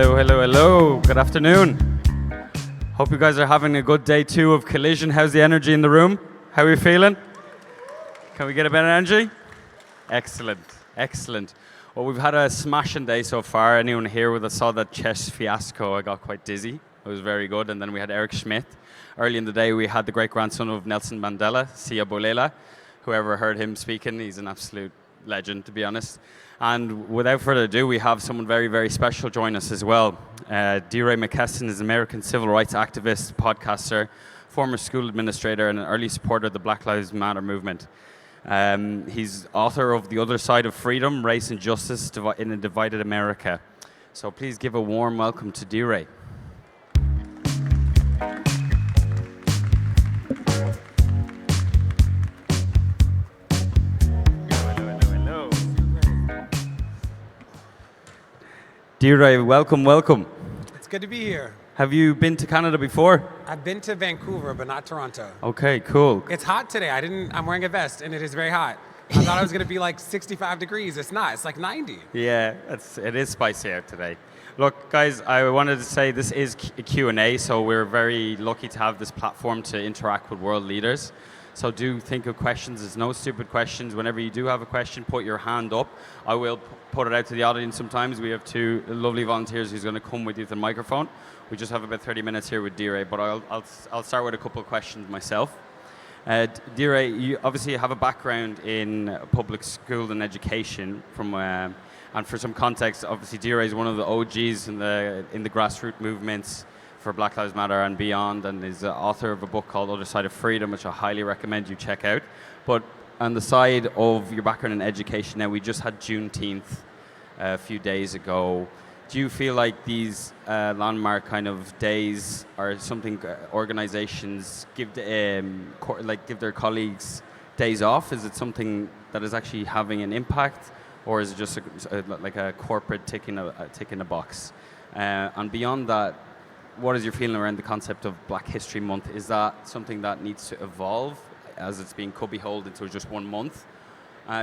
Hello, hello, hello. Good afternoon. Hope you guys are having a good day two of Collision. How's the energy in the room? How are you feeling? Can we get a bit of energy? Excellent, excellent. Well, we've had a smashing day so far. Anyone here with us saw that chess fiasco? I got quite dizzy. It was very good. And then we had Eric Schmidt. Early in the day, we had the great-grandson of Nelson Mandela, Sia Bolela. Whoever heard him speaking, he's an absolute legend, to be honest. And without further ado, we have someone very, very special join us as well. DeRay Mckesson is an American civil rights activist, podcaster, former school administrator, and an early supporter of the Black Lives Matter movement. He's author of The Other Side of Freedom, Race and Justice in a Divided America. So please give a warm welcome to DeRay. DeRay, welcome, welcome. It's good to be here. Have you been to Canada before? I've been to Vancouver, but not Toronto. Okay, cool. It's hot today. I'm wearing a vest, and it is very hot. I thought it was going to be like 65 degrees. It's not. It's like 90. Yeah, it is spicy out today. Look, guys, I wanted to say this is a Q&A, so we're very lucky to have this platform to interact with world leaders. So do think of questions. There's no stupid questions. Whenever you do have a question, put your hand up. I will put it out to the audience sometimes. We have two lovely volunteers who's going to come with you to the microphone. We just have about 30 minutes here with DeRay, but I'll start with a couple of questions myself. DeRay, you obviously have a background in public school and education and for some context, obviously DeRay is one of the OGs in the grassroots movements for Black Lives Matter and beyond, and is the author of a book called Other Side of Freedom, which I highly recommend you check out. But on the side of your background in education, now we just had Juneteenth a few days ago. Do you feel like these landmark kind of days are something organizations give their colleagues days off? Is it something that is actually having an impact, or is it just like a corporate tick in a box? And beyond that, what is your feeling around the concept of Black History Month? Is that something that needs to evolve as it's being cubbyholed into just 1 month?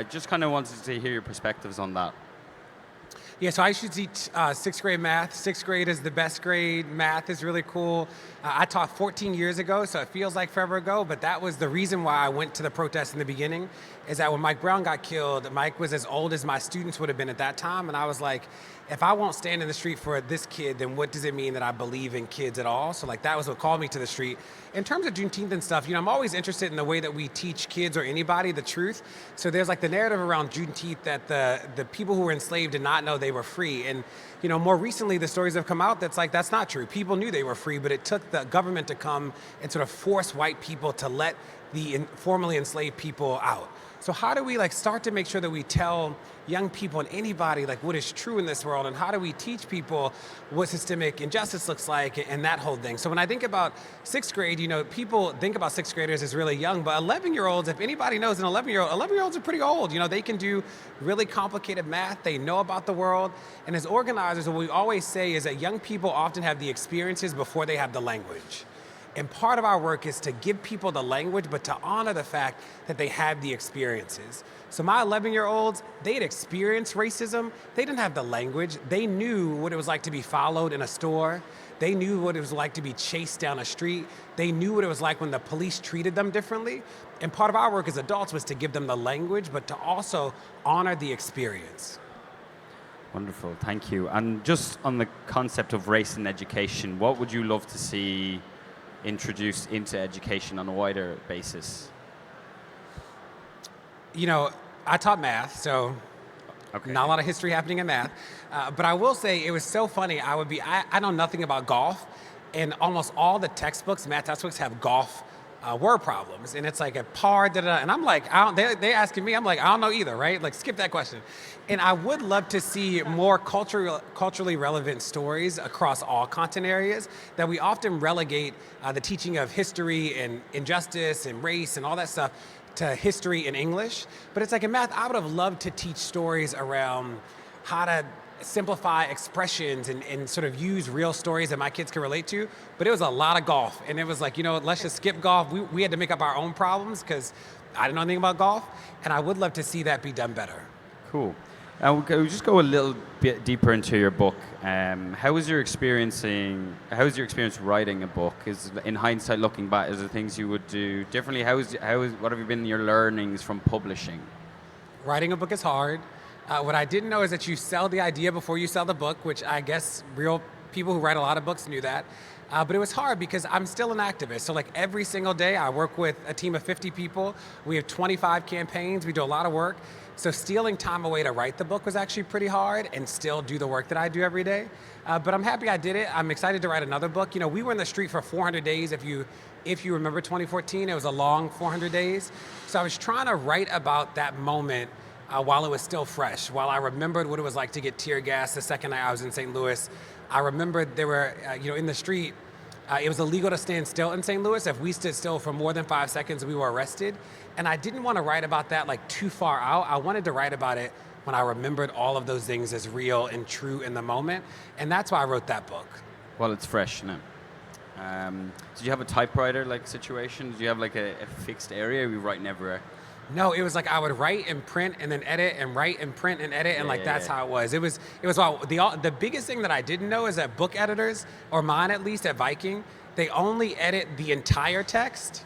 Just kind of wanted to hear your perspectives on that. Yeah, so I used to teach sixth grade math. Sixth grade is the best grade. Math is really cool. I taught 14 years ago, so it feels like forever ago, but that was the reason why I went to the protest in the beginning, is that when Mike Brown got killed, Mike was as old as my students would have been at that time, and I was like, if I won't stand in the street for this kid, then what does it mean that I believe in kids at all? So like that was what called me to the street. In terms of Juneteenth and stuff, I'm always interested in the way that we teach kids or anybody the truth. So there's like the narrative around Juneteenth that the people who were enslaved did not know they were free. And more recently the stories have come out that's not true. People knew they were free, but it took the government to come and sort of force white people to let the formerly enslaved people out. So how do we start to make sure that we tell young people and anybody what is true in this world, and how do we teach people what systemic injustice looks like and that whole thing? So when I think about sixth grade, people think about sixth graders as really young, but 11-year-olds, if anybody knows an 11-year-olds are pretty old. They can do really complicated math, they know about the world, and as organizers, what we always say is that young people often have the experiences before they have the language. And part of our work is to give people the language, but to honor the fact that they have the experiences. So my 11-year-olds, they had experienced racism. They didn't have the language. They knew what it was like to be followed in a store. They knew what it was like to be chased down a street. They knew what it was like when the police treated them differently. And part of our work as adults was to give them the language, but to also honor the experience. Wonderful, thank you. And just on the concept of race in education, what would you love to see introduced into education on a wider basis? I taught math, so not a lot of history happening in math. But I will say it was so funny. I know nothing about golf, and almost all the textbooks, math textbooks, have golf word problems. And it's like a par, da-da-da. And I'm like, they're asking me, I'm like, I don't know either, right? Skip that question. And I would love to see more culturally relevant stories across all content areas, that we often relegate the teaching of history and injustice and race and all that stuff to history in English. But it's like in math, I would have loved to teach stories around how to simplify expressions and sort of use real stories that my kids can relate to. But it was a lot of golf. And it was like, let's just skip golf. We had to make up our own problems because I didn't know anything about golf. And I would love to see that be done better. Cool. We'll just go a little bit deeper into your book. How was your experience writing a book? Is in hindsight, looking back, is there things you would do differently? What have been your learnings from publishing? Writing a book is hard. What I didn't know is that you sell the idea before you sell the book, which I guess real people who write a lot of books knew that. But it was hard because I'm still an activist. So like every single day I work with a team of 50 people. We have 25 campaigns. We do a lot of work. So stealing time away to write the book was actually pretty hard and still do the work that I do every day. But I'm happy I did it. I'm excited to write another book. You know, we were in the street for 400 days. If you remember 2014, it was a long 400 days. So I was trying to write about that moment while it was still fresh, while I remembered what it was like to get tear gas the second night I was in St. Louis. I remembered there were, in the street, it was illegal to stand still in St. Louis. If we stood still for more than 5 seconds, we were arrested. And I didn't want to write about that like too far out. I wanted to write about it when I remembered all of those things as real and true in the moment. And that's why I wrote that book. Well, it's fresh now. Did you have a typewriter like situation? Did you have like a fixed area? Were you writing everywhere? No, it was like I would write and print and then edit and write and print and edit and that's how it was. It was well, the biggest thing that I didn't know is that book editors, or mine at least at Viking, they only edit the entire text.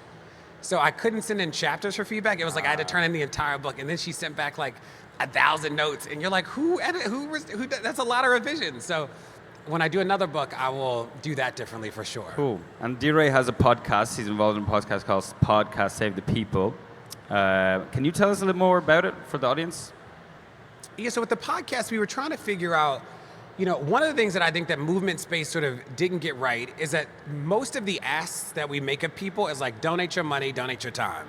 So I couldn't send in chapters for feedback. It was like I had to turn in the entire book, and then she sent back like 1,000 notes, and you're like, who that's a lot of revisions. So when I do another book, I will do that differently for sure. Cool. And DeRay has a podcast. He's involved in a podcast called Podcast Save the People. Can you tell us a little more about it for the audience? Yeah, so with the podcast, we were trying to figure out, one of the things that I think that movement space sort of didn't get right is that most of the asks that we make of people is like, donate your money, donate your time.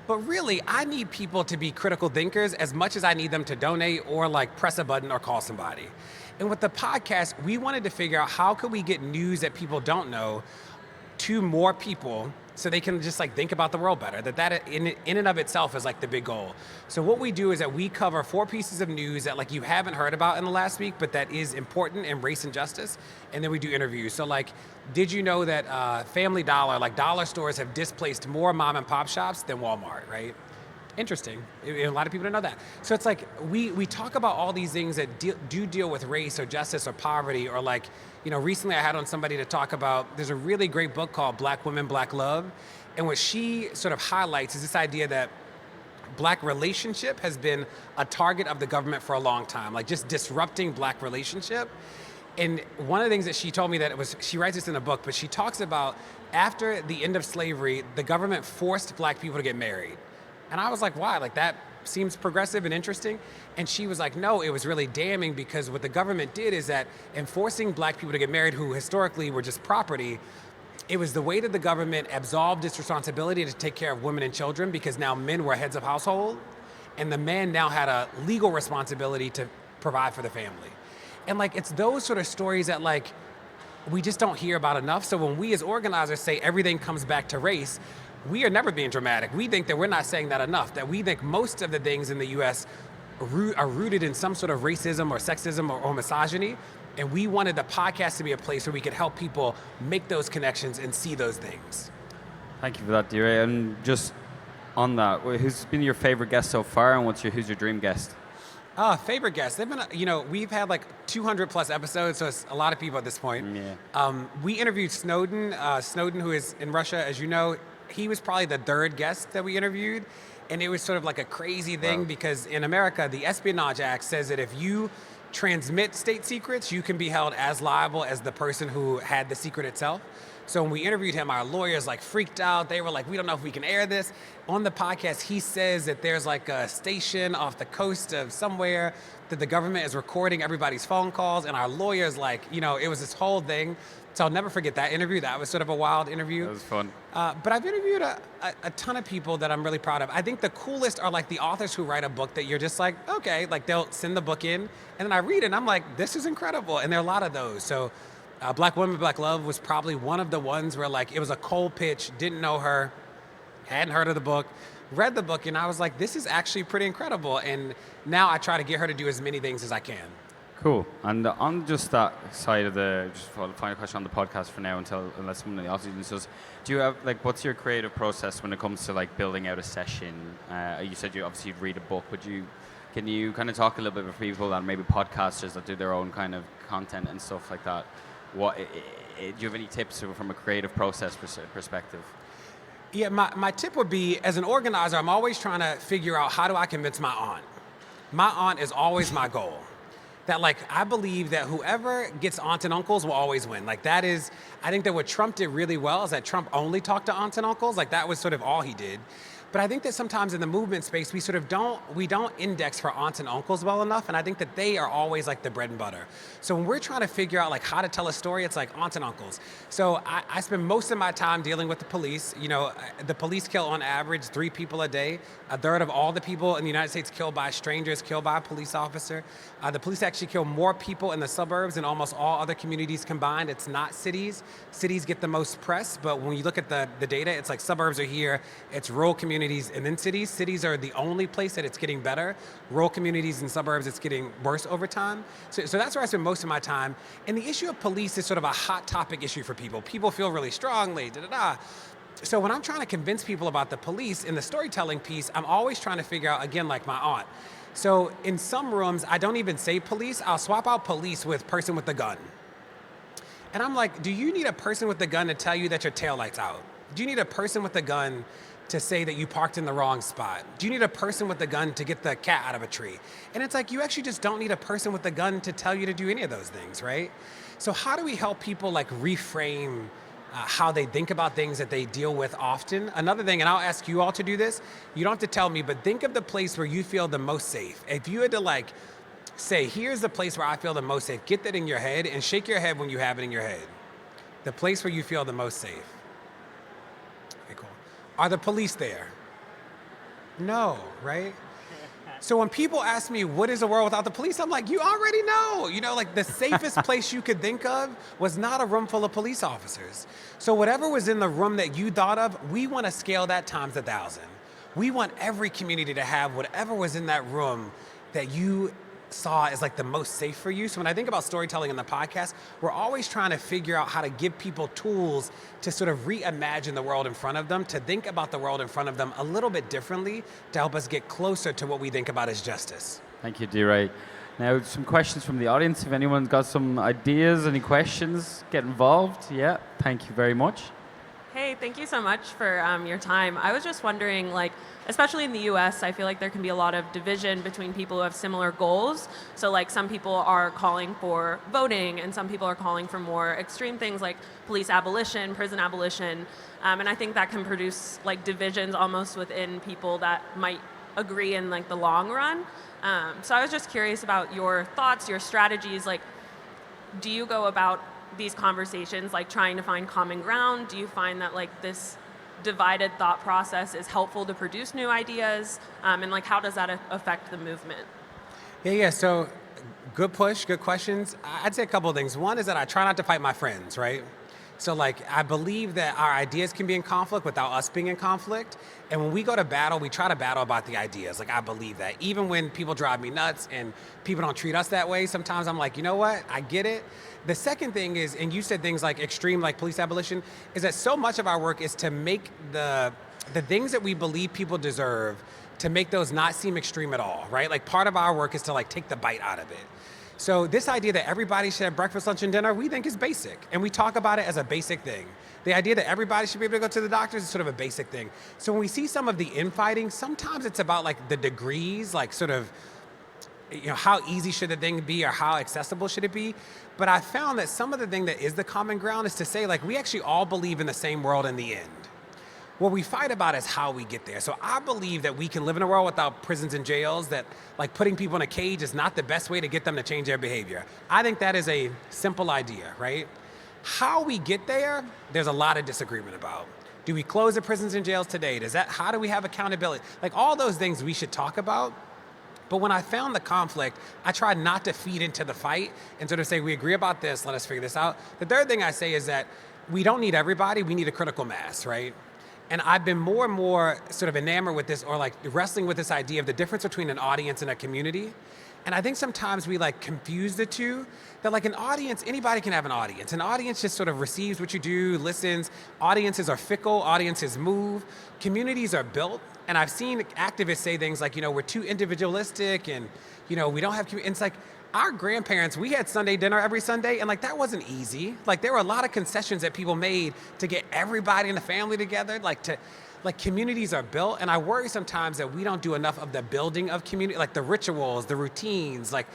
But really, I need people to be critical thinkers as much as I need them to donate or like press a button or call somebody. And with the podcast, we wanted to figure out how could we get news that people don't know to more people so they can just like think about the world better. That in and of itself is like the big goal. So what we do is that we cover 4 pieces of news that like you haven't heard about in the last week, but that is important in race and justice. And then we do interviews. So like, did you know that Family Dollar, like dollar stores have displaced more mom and pop shops than Walmart, right? Interesting. A lot of people don't know that. So it's like we talk about all these things that do deal with race or justice or poverty, or like, recently I had on somebody to talk about, there's a really great book called Black Women, Black Love. And what she sort of highlights is this idea that Black relationship has been a target of the government for a long time, like just disrupting Black relationship. And one of the things that she told me she writes this in a book, but she talks about after the end of slavery, the government forced Black people to get married. And I was like, why? Like that seems progressive and interesting. And she was like, no, it was really damning because what the government did is that enforcing Black people to get married who historically were just property, it was the way that the government absolved its responsibility to take care of women and children because now men were heads of household and the men now had a legal responsibility to provide for the family. And like, it's those sort of stories that like, we just don't hear about enough. So when we as organizers say everything comes back to race, we are never being dramatic. We think that we're not saying that enough, that we think most of the things in the US are rooted in some sort of racism or sexism or misogyny. And we wanted the podcast to be a place where we could help people make those connections and see those things. Thank you for that, DeRay. And just on that, who's been your favorite guest so far, and who's your dream guest? Favorite guests. They've been, we've had like 200 plus episodes, so it's a lot of people at this point. Yeah. We interviewed Snowden. Snowden, who is in Russia, as you know, he was probably the 3rd guest that we interviewed. And it was sort of like a crazy thing because in America, the Espionage Act says that if you transmit state secrets, you can be held as liable as the person who had the secret itself. So when we interviewed him, our lawyers like freaked out. They were like, we don't know if we can air this. On the podcast, he says that there's like a station off the coast of somewhere that the government is recording everybody's phone calls. And our lawyers like, it was this whole thing. So I'll never forget that interview. That was sort of a wild interview. That was fun. But I've interviewed a ton of people that I'm really proud of. I think the coolest are like the authors who write a book that you're just like, okay, like they'll send the book in and then I read it and I'm like, this is incredible. And there are a lot of those. So Black Women, Black Love was probably one of the ones where like it was a cold pitch, didn't know her, hadn't heard of the book, read the book, and I was like, this is actually pretty incredible. And now I try to get her to do as many things as I can. Cool. And on just that side of just for the final question on the podcast for now, unless someone in the audience does, do you have like, what's your creative process when it comes to like building out a session? You said you obviously read a book. Can you kind of talk a little bit for people and maybe podcasters that do their own kind of content and stuff like that? Do you have any tips from a creative process perspective? Yeah, my tip would be, as an organizer, I'm always trying to figure out how do I convince my aunt. My aunt is always my goal. That like, I believe that whoever gets aunts and uncles will always win. Like that is, I think that what Trump did really well is that Trump only talked to aunts and uncles. Like that was sort of all he did. But I think that sometimes in the movement space, we sort of don't index for aunts and uncles well enough, and I think that they are always like the bread and butter. So when we're trying to figure out like how to tell a story, it's like aunts and uncles. So I spend most of my time dealing with the police. You know, the police kill on average 3 people a day. A third of all the people in the United States killed by strangers, killed by a police officer. The police actually kill more people in the suburbs than almost all other communities combined. It's not cities. Cities get the most press, but when you look at the data, it's like suburbs are here, it's rural communities, and then cities. Cities are the only place that it's getting better. Rural communities and suburbs, it's getting worse over time. So that's where I spend most of my time. And the issue of police is sort of a hot topic issue for people. People feel really strongly, So when I'm trying to convince people about the police in the storytelling piece, I'm always trying to figure out, again, like my aunt. So in some rooms, I don't even say police, I'll swap out police with person with the gun. And I'm like, do you need a person with the gun to tell you that your taillight's out? Do you need a person with a gun to say that you parked in the wrong spot? Do you need a person with a gun to get the cat out of a tree? And it's like, you actually just don't need a person with a gun to tell you to do any of those things, right? So how do we help people like reframe how they think about things that they deal with often? Another thing, and I'll ask you all to do this, you don't have to tell me, but think of the place where you feel the most safe. If you had to like say, here's the place where I feel the most safe, get that in your head and shake your head when you have it in your head. The place where you feel the most safe. Okay, cool. Are the police there? No, right? So when people ask me, what is a world without the police? I'm like, you already know. You know, like the safest place you could think of was not a room full of police officers. So whatever was in the room that you thought of, we want to scale that times 1,000. We want every community to have whatever was in that room that you saw as like the most safe for you. So when I think about storytelling in the podcast, we're always trying to figure out how to give people tools to sort of reimagine the world in front of them, to think about the world in front of them a little bit differently, to help us get closer to what we think about as justice. Thank you, DeRay. Now, some questions from the audience. If anyone's got some ideas, any questions, get involved. Yeah, thank you very much. Hey, thank you so much for your time. I was just wondering, like, especially in the US, I feel like there can be a lot of division between people who have similar goals. So like some people are calling for voting and some people are calling for more extreme things like police abolition, prison abolition. And I think that can produce like divisions almost within people that might agree in like the long run. So I was just curious about your thoughts, your strategies. Like, do you go about these conversations like trying to find common ground? Do you find that like this divided thought process is helpful to produce new ideas? And like, how does that affect the movement? Yeah, so good push, good questions. I'd say a couple of things. One is that I try not to fight my friends, right? So like, I believe that our ideas can be in conflict without us being in conflict. And when we go to battle, we try to battle about the ideas. Like, I believe that. Even when people drive me nuts and people don't treat us that way, sometimes I'm like, you know what? I get it. The second thing is, and you said things like extreme, like police abolition, is that so much of our work is to make the things that we believe people deserve, to make those not seem extreme at all, right? Like, part of our work is to like take the bite out of it. So this idea that everybody should have breakfast, lunch, and dinner, we think is basic. And we talk about it as a basic thing. The idea that everybody should be able to go to the doctors is sort of a basic thing. So when we see some of the infighting, sometimes it's about like the degrees, like sort of, you know, how easy should the thing be or how accessible should it be? But I found that some of the thing that is the common ground is to say, like, we actually all believe in the same world in the end. What we fight about is how we get there. So I believe that we can live in a world without prisons and jails, that like putting people in a cage is not the best way to get them to change their behavior. I think that is a simple idea, right? How we get there, there's a lot of disagreement about. Do we close the prisons and jails today? How do we have accountability? Like, all those things we should talk about. But when I found the conflict, I tried not to feed into the fight and sort of say, we agree about this, let us figure this out. The third thing I say is that we don't need everybody, we need a critical mass, right? And I've been more and more sort of enamored with this, or like wrestling with this idea of the difference between an audience and a community. And I think sometimes we like confuse the two. That like an audience, anybody can have an audience. An audience just sort of receives what you do, listens. Audiences are fickle, audiences move. Communities are built. And I've seen activists say things like, we're too individualistic and, we don't have, it's like our grandparents, we had Sunday dinner every Sunday and like that wasn't easy. Like there were a lot of concessions that people made to get everybody in the family together, like communities are built, and I worry sometimes that we don't do enough of the building of community, like the rituals, the routines, like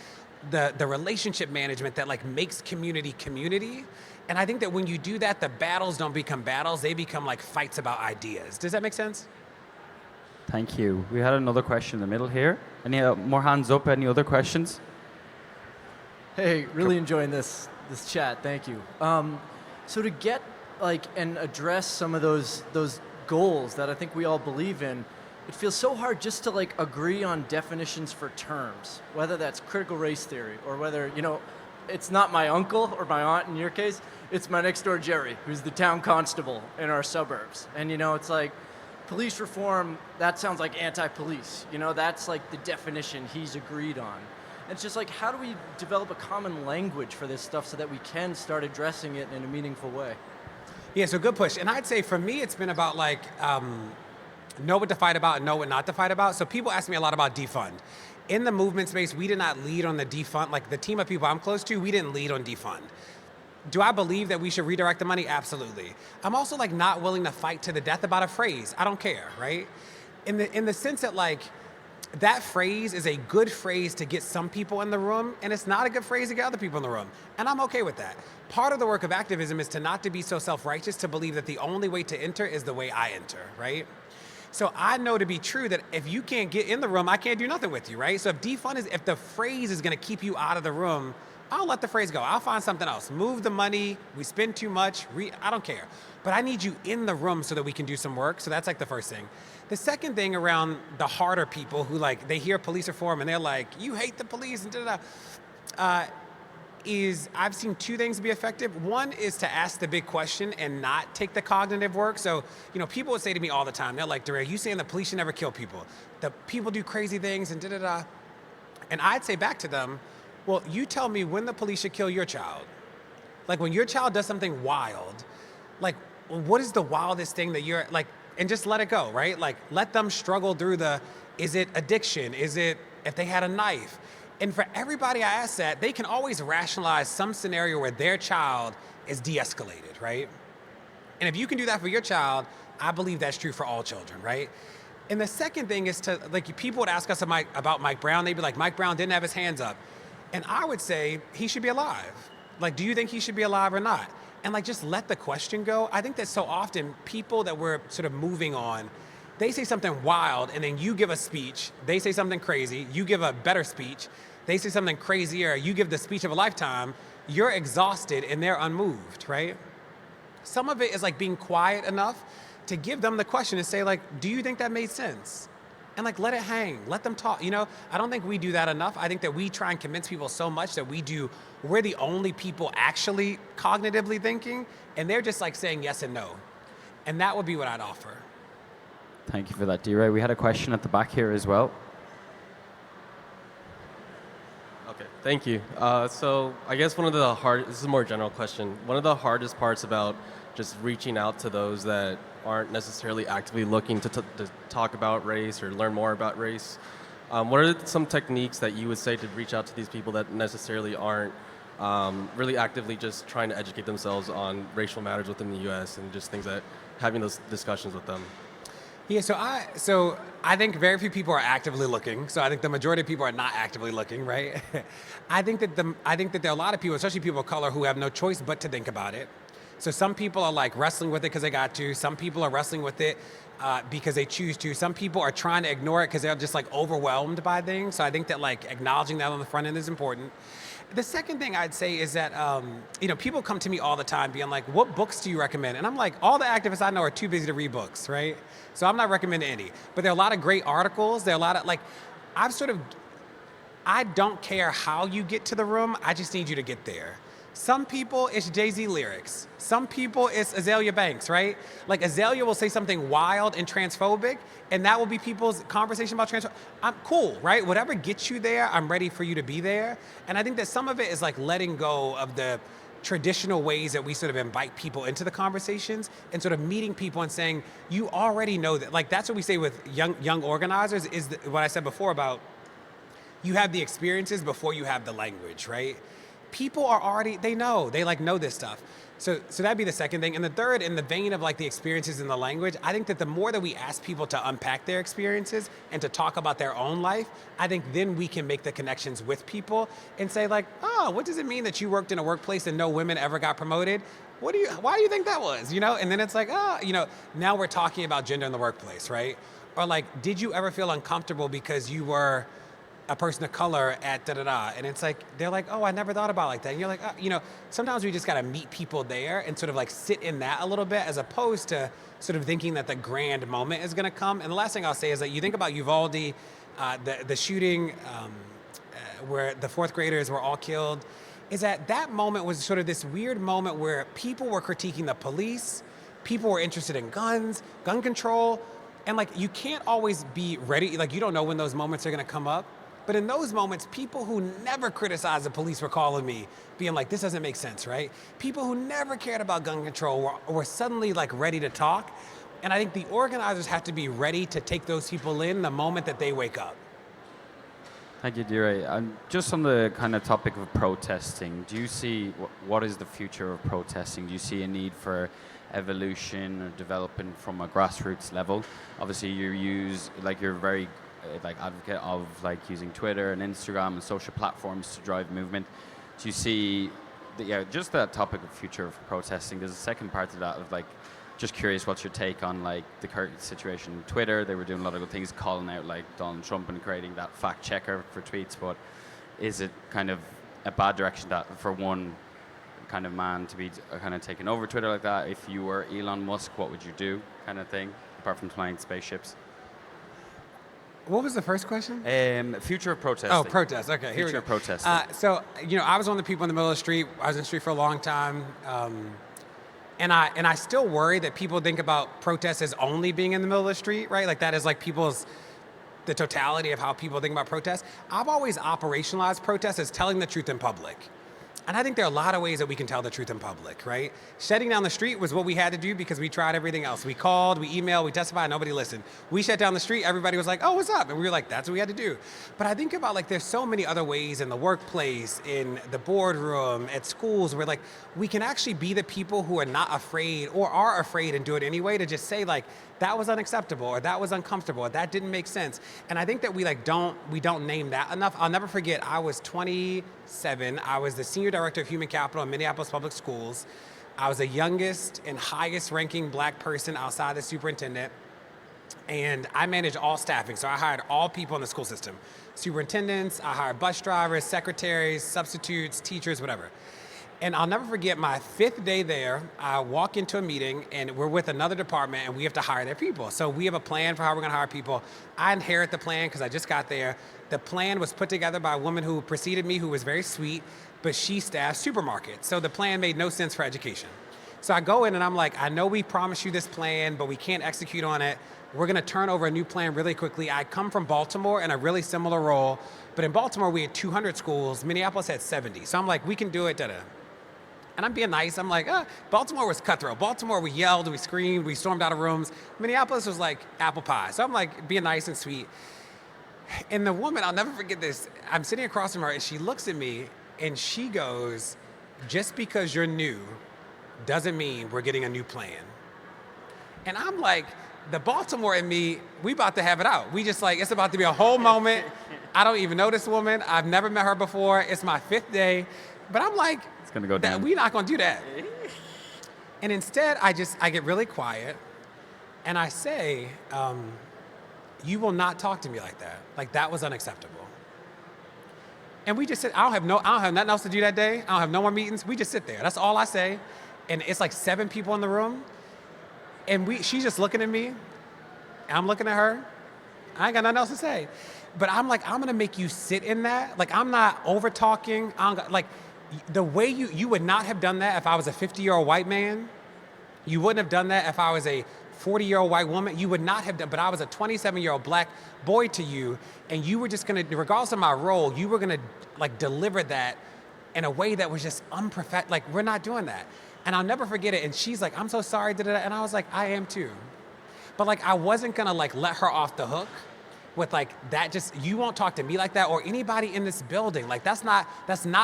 the relationship management that like makes community community. And I think that when you do that, the battles don't become battles, they become like fights about ideas. Does that make sense? Thank you. We had another question in the middle here. Any more hands up? Any other questions? Hey, really enjoying this chat. Thank you. So to get like and address some of those goals that I think we all believe in, it feels so hard just to like agree on definitions for terms, whether that's critical race theory or whether, it's not my uncle or my aunt in your case, it's my next door Jerry, who's the town constable in our suburbs. And it's like police reform, that sounds like anti-police. That's like the definition he's agreed on. And it's just like, how do we develop a common language for this stuff so that we can start addressing it in a meaningful way? Yeah, so good push. And I'd say for me, it's been about like, know what to fight about and know what not to fight about. So people ask me a lot about defund. In the movement space, we did not lead on the defund. Like the team of people I'm close to, we didn't lead on defund. Do I believe that we should redirect the money? Absolutely. I'm also like not willing to fight to the death about a phrase. I don't care, right? In the sense that like, that phrase is a good phrase to get some people in the room, and it's not a good phrase to get other people in the room. And I'm okay with that. Part of the work of activism is to not to be so self-righteous, to believe that the only way to enter is the way I enter, right? So I know to be true that if you can't get in the room, I can't do nothing with you, right? So if the phrase is gonna keep you out of the room, I'll let the phrase go. I'll find something else. Move the money, we spend too much, I don't care. But I need you in the room so that we can do some work. So that's like the first thing. The second thing around the harder people who like, they hear police reform and they're like, you hate the police and da-da-da, is I've seen two things be effective. One is to ask the big question and not take the cognitive work. So, people would say to me all the time, they're like, DeRay, you saying the police should never kill people. The people do crazy things and da-da-da. And I'd say back to them, well, you tell me when the police should kill your child. Like when your child does something wild, like what is the wildest thing that you're like, and just let it go, right? Like let them struggle through is it addiction? Is it if they had a knife? And for everybody I ask that, they can always rationalize some scenario where their child is de-escalated, right? And if you can do that for your child, I believe that's true for all children, right? And the second thing is to, like people would ask us about Mike Brown, they'd be like, Mike Brown didn't have his hands up. And I would say, he should be alive. Like, do you think he should be alive or not? And like, just let the question go. I think that so often people that we're sort of moving on, they say something wild and then you give a speech, they say something crazy, you give a better speech, they say something crazier, you give the speech of a lifetime, you're exhausted and they're unmoved, right? Some of it is like being quiet enough to give them the question and say like, do you think that made sense? And like, let it hang, let them talk. I don't think we do that enough. I think that we try and convince people so much that we're the only people actually cognitively thinking, and they're just like saying yes and no. And that would be what I'd offer. Thank you for that, DeRay. We had a question at the back here as well. Okay, thank you. So I guess this is a more general question. One of the hardest parts about just reaching out to those that aren't necessarily actively looking to talk about race or learn more about race, what are some techniques that you would say to reach out to these people that necessarily aren't really actively just trying to educate themselves on racial matters within the U.S. and just things that having those discussions with them? Yeah, so I think very few people are actively looking. So I think the majority of people are not actively looking, right? I think that there are a lot of people, especially people of color, who have no choice but to think about it. So some people are like wrestling with it because they got to. Some people are wrestling with it because they choose to. Some people are trying to ignore it because they're just like overwhelmed by things. So I think that like acknowledging that on the front end is important. The second thing I'd say is that, people come to me all the time being like, what books do you recommend? And I'm like, all the activists I know are too busy to read books, right? So I'm not recommending any. But there are a lot of great articles. There are a lot of, like, I don't care how you get to the room. I just need you to get there. Some people, it's Jay-Z lyrics. Some people, it's Azalea Banks, right? Like Azalea will say something wild and transphobic, and that will be people's conversation about transphobic. I'm cool, right? Whatever gets you there, I'm ready for you to be there. And I think that some of it is like letting go of the traditional ways that we sort of invite people into the conversations and sort of meeting people and saying, you already know that. Like that's what we say with young organizers is what I said before about you have the experiences before you have the language, right? People are already, they know this stuff. So that'd be the second thing. And the third, in the vein of like the experiences in the language, I think that the more that we ask people to unpack their experiences and to talk about their own life, I think then we can make the connections with people and say like, oh, what does it mean that you worked in a workplace and no women ever got promoted? Why do you think that was? And then it's like, now we're talking about gender in the workplace, right? Or like, did you ever feel uncomfortable because you were a person of color at da-da-da, and it's like, they're like, oh, I never thought about it like that. And you're like, sometimes we just gotta meet people there and sort of like sit in that a little bit as opposed to sort of thinking that the grand moment is gonna come. And the last thing I'll say is that you think about Uvalde, the shooting where the fourth graders were all killed, is that moment was sort of this weird moment where people were critiquing the police, people were interested in guns, gun control, and like you can't always be ready, like you don't know when those moments are gonna come up. But in those moments, people who never criticized the police were calling me, being like, this doesn't make sense, right? People who never cared about gun control were suddenly like ready to talk. And I think the organizers have to be ready to take those people in the moment that they wake up. Thank you, DeRay. Just on the kind of topic of protesting, do you see, what is the future of protesting? Do you see a need for evolution or development from a grassroots level? Obviously, you're very advocate of like using Twitter and Instagram and social platforms to drive movement. Do you see, just that topic of future of protesting? There's a second part to that of like, just curious, what's your take on like the current situation in Twitter? They were doing a lot of good things, calling out like Donald Trump and creating that fact checker for tweets, but is it kind of a bad direction that for one kind of man to be kind of taking over Twitter like that? If you were Elon Musk, what would you do, kind of thing, apart from flying spaceships? What was the first question? Future of protesting. Oh, protest. Okay, here we go. Future of protesting. So, I was one of the people in the middle of the street. I was in the street for a long time. And I still worry that people think about protests as only being in the middle of the street, right? Like that is like the totality of how people think about protests. I've always operationalized protests as telling the truth in public. And I think there are a lot of ways that we can tell the truth in public, right? Shutting down the street was what we had to do because we tried everything else. We called, we emailed, we testified, nobody listened. We shut down the street, everybody was like, oh, what's up? And we were like, that's what we had to do. But I think about like, there's so many other ways in the workplace, in the boardroom, at schools, where like, we can actually be the people who are not afraid or are afraid and do it anyway to just say like, that was unacceptable, or that was uncomfortable, or that didn't make sense. And I think that we don't name that enough. I'll never forget, I was 27. I was the senior director of human capital in Minneapolis Public Schools. I was the youngest and highest ranking black person outside the superintendent. And I managed all staffing. So I hired all people in the school system. Superintendents, I hired bus drivers, secretaries, substitutes, teachers, whatever. And I'll never forget my 5th day there, I walk into a meeting and we're with another department and we have to hire their people. So we have a plan for how we're gonna hire people. I inherit the plan because I just got there. The plan was put together by a woman who preceded me who was very sweet, but she staffed supermarkets. So the plan made no sense for education. So I go in and I'm like, I know we promised you this plan, but we can't execute on it. We're gonna turn over a new plan really quickly. I come from Baltimore in a really similar role, but in Baltimore we had 200 schools, Minneapolis had 70. So I'm like, we can do it, da-da. And I'm being nice. I'm like, Baltimore was cutthroat. Baltimore, we yelled, we screamed, we stormed out of rooms. Minneapolis was like apple pie. So I'm like being nice and sweet. And the woman, I'll never forget this. I'm sitting across from her and she looks at me and she goes, just because you're new doesn't mean we're getting a new plan. And I'm like, the Baltimore and me, we about to have it out. We just like, it's about to be a whole moment. I don't even know this woman. I've never met her before. It's my 5th day. But I'm like, gonna go down. We're not gonna do that. And instead, I get really quiet, and I say, "You will not talk to me like that. Like that was unacceptable." And we just sit. I don't have nothing else to do that day. I don't have no more meetings. We just sit there. That's all I say. And it's like 7 people in the room, and she's just looking at me. And I'm looking at her. I ain't got nothing else to say. But I'm like, I'm gonna make you sit in that. Like I'm not over talking. the way you would not have done that if I was a 50-year-old white man. You wouldn't have done that if I was a 40-year-old white woman. You would not have done, but I was a 27-year-old black boy to you, and you were just gonna, regardless of my role, you were gonna like deliver that in a way that was just unprofessional. Like, we're not doing that. And I'll never forget it. And she's like, I'm so sorry, da-da-da. And I was like, I am too. But like, I wasn't gonna like let her off the hook with like that. Just, you won't talk to me like that or anybody in this building. Like, that's not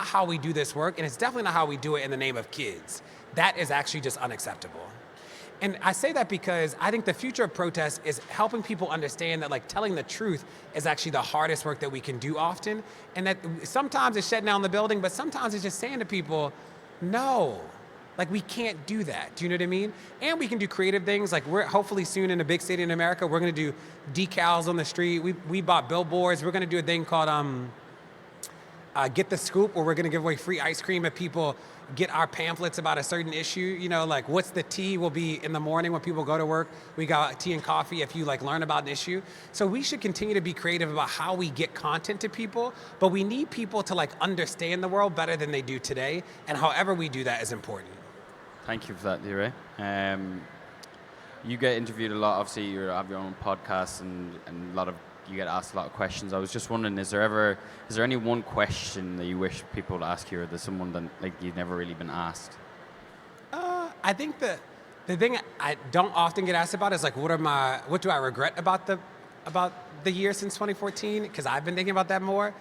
how we do this work. And it's definitely not how we do it in the name of kids. That is actually just unacceptable. And I say that because I think the future of protest is helping people understand that like telling the truth is actually the hardest work that we can do often. And that sometimes it's shutting down the building, but sometimes it's just saying to people, no, like we can't do that. Do you know what I mean? And we can do creative things. Like, we're hopefully soon in a big city in America, we're gonna do decals on the street. We bought billboards. We're gonna do a thing called Get the Scoop, where we're gonna give away free ice cream if people get our pamphlets about a certain issue. You know, like what's the tea will be in the morning when people go to work. We got tea and coffee if you like learn about an issue. So we should continue to be creative about how we get content to people, but we need people to like understand the world better than they do today. And however we do that is important. Thank you for that, DeRay. You get interviewed a lot. Obviously, you have your own podcast, and you get asked a lot of questions. I was just wondering, is there any one question that you wish people would ask you, or there's someone that like you've never really been asked? I think the thing I don't often get asked about is like, what do I regret about the year since 2014? Because I've been thinking about that more.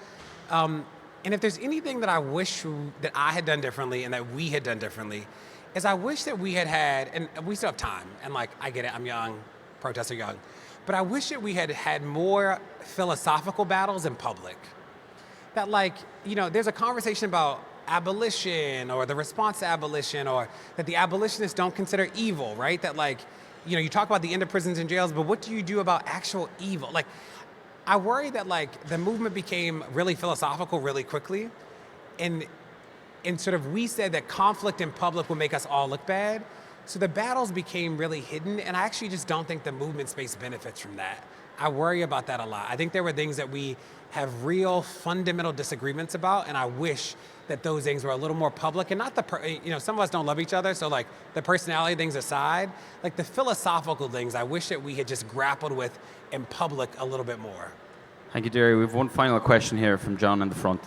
And if there's anything that I wish that I had done differently and that we had done differently, is I wish that we had, and we still have time, and like, I get it, I'm young, protests are young, but I wish that we had more philosophical battles in public. That like, you know, there's a conversation about abolition or the response to abolition, or that the abolitionists don't consider evil, right? That like, you know, you talk about the end of prisons and jails, but what do you do about actual evil? Like, I worry that like the movement became really philosophical really quickly, and sort of we said that conflict in public would make us all look bad. So the battles became really hidden, and I actually just don't think the movement space benefits from that. I worry about that a lot. I think there were things that we have real fundamental disagreements about, and I wish that those things were a little more public, and not some of us don't love each other, so like the personality things aside, like the philosophical things, I wish that we had just grappled with in public a little bit more. Thank you, DeRay. We have one final question here from John in the front.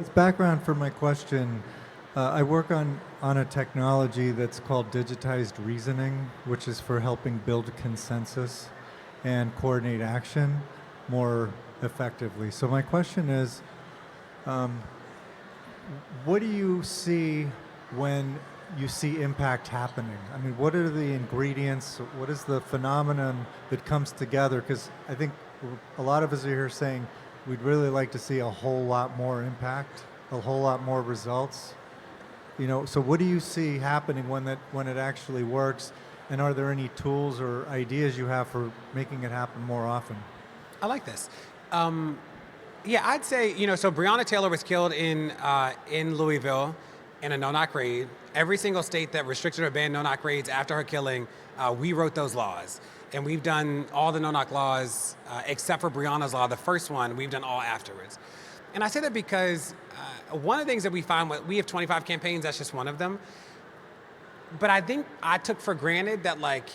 As background for my question, I work on a technology that's called digitized reasoning, which is for helping build consensus and coordinate action more effectively. So my question is, what do you see when you see impact happening? I mean, what are the ingredients? What is the phenomenon that comes together? Because I think a lot of us are here saying we'd really like to see a whole lot more impact, a whole lot more results. You know, so what do you see happening when it actually works? And are there any tools or ideas you have for making it happen more often? I like this. Yeah, I'd say, you know, so Breonna Taylor was killed in Louisville in a no-knock raid. Every single state that restricted or banned no-knock raids after her killing, we wrote those laws. And we've done all the no-knock laws, except for Breonna's law, the first one, we've done all afterwards. And I say that because one of the things that we find, we have 25 campaigns, that's just one of them. But I think I took for granted that like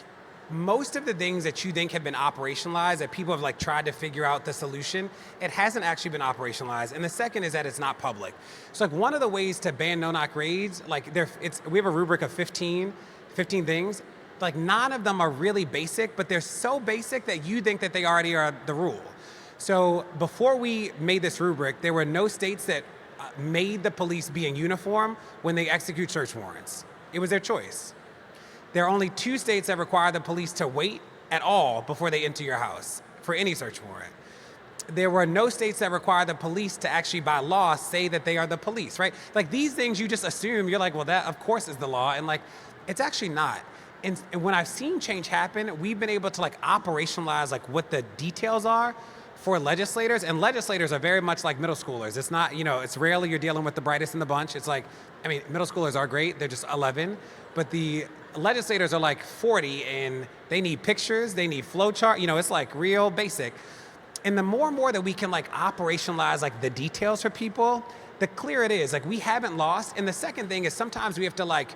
most of the things that you think have been operationalized, that people have like tried to figure out the solution, it hasn't actually been operationalized. And the second is that it's not public. So like one of the ways to ban no-knock raids, like we have a rubric of 15 things. Like 9 of them are really basic, but they're so basic that you think that they already are the rule. So before we made this rubric, there were no states that made the police be in uniform when they execute search warrants. It was their choice. There are only 2 states that require the police to wait at all before they enter your house for any search warrant. There were no states that require the police to actually by law say that they are the police, right? Like these things you just assume, you're like, well, that of course is the law, and like, it's actually not. And when I've seen change happen, we've been able to like operationalize like what the details are for legislators, and legislators are very much like middle schoolers. It's not, you know, it's rarely you're dealing with the brightest in the bunch. It's like, I mean, middle schoolers are great, they're just 11, but the legislators are like 40 and they need pictures, they need flow chart, you know, it's like real basic. And the more and more that we can like operationalize like the details for people, the clearer it is. Like we haven't lost. And the second thing is sometimes we have to like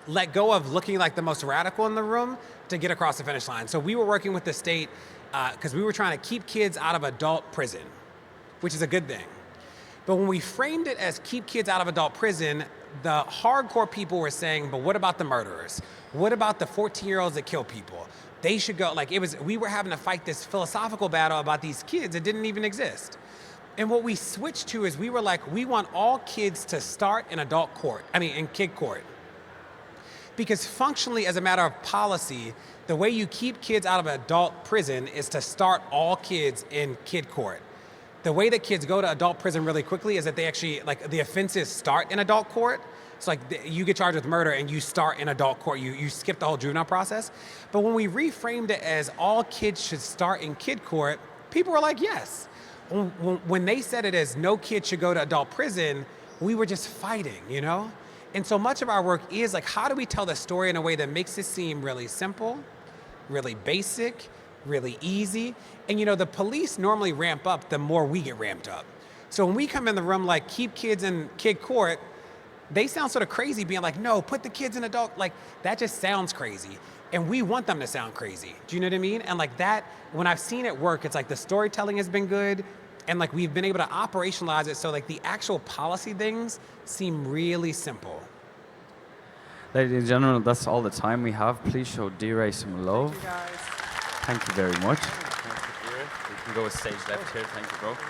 let go of looking like the most radical in the room to get across the finish line. So we were working with the state because we were trying to keep kids out of adult prison, which is a good thing. But when we framed it as keep kids out of adult prison, the hardcore people were saying, but what about the murderers? What about the 14-year-olds that kill people? They should go, like we were having to fight this philosophical battle about these kids that didn't even exist. And what we switched to is we were like, we want all kids to start in in kid court. Because functionally, as a matter of policy, the way you keep kids out of adult prison is to start all kids in kid court. The way that kids go to adult prison really quickly is that they actually, like the offenses start in adult court. It's like you get charged with murder and you start in adult court. You skip the whole juvenile process. But when we reframed it as all kids should start in kid court, people were like, yes. When they said it as no kid should go to adult prison, we were just fighting, you know? And so much of our work is like, how do we tell the story in a way that makes it seem really simple, really basic, really easy? And you know, the police normally ramp up the more we get ramped up. So when we come in the room like, keep kids in kid court, they sound sort of crazy being like, no, put the kids in adult, like that just sounds crazy. And we want them to sound crazy. Do you know what I mean? And like that, when I've seen it work, it's like the storytelling has been good and like we've been able to operationalize it so like the actual policy things seem really simple. Ladies and gentlemen, that's all the time we have. Please show DeRay some love. Thank you guys. Thank you very much. Thank you, DeRay. You can go with stage left here. Thank you, bro.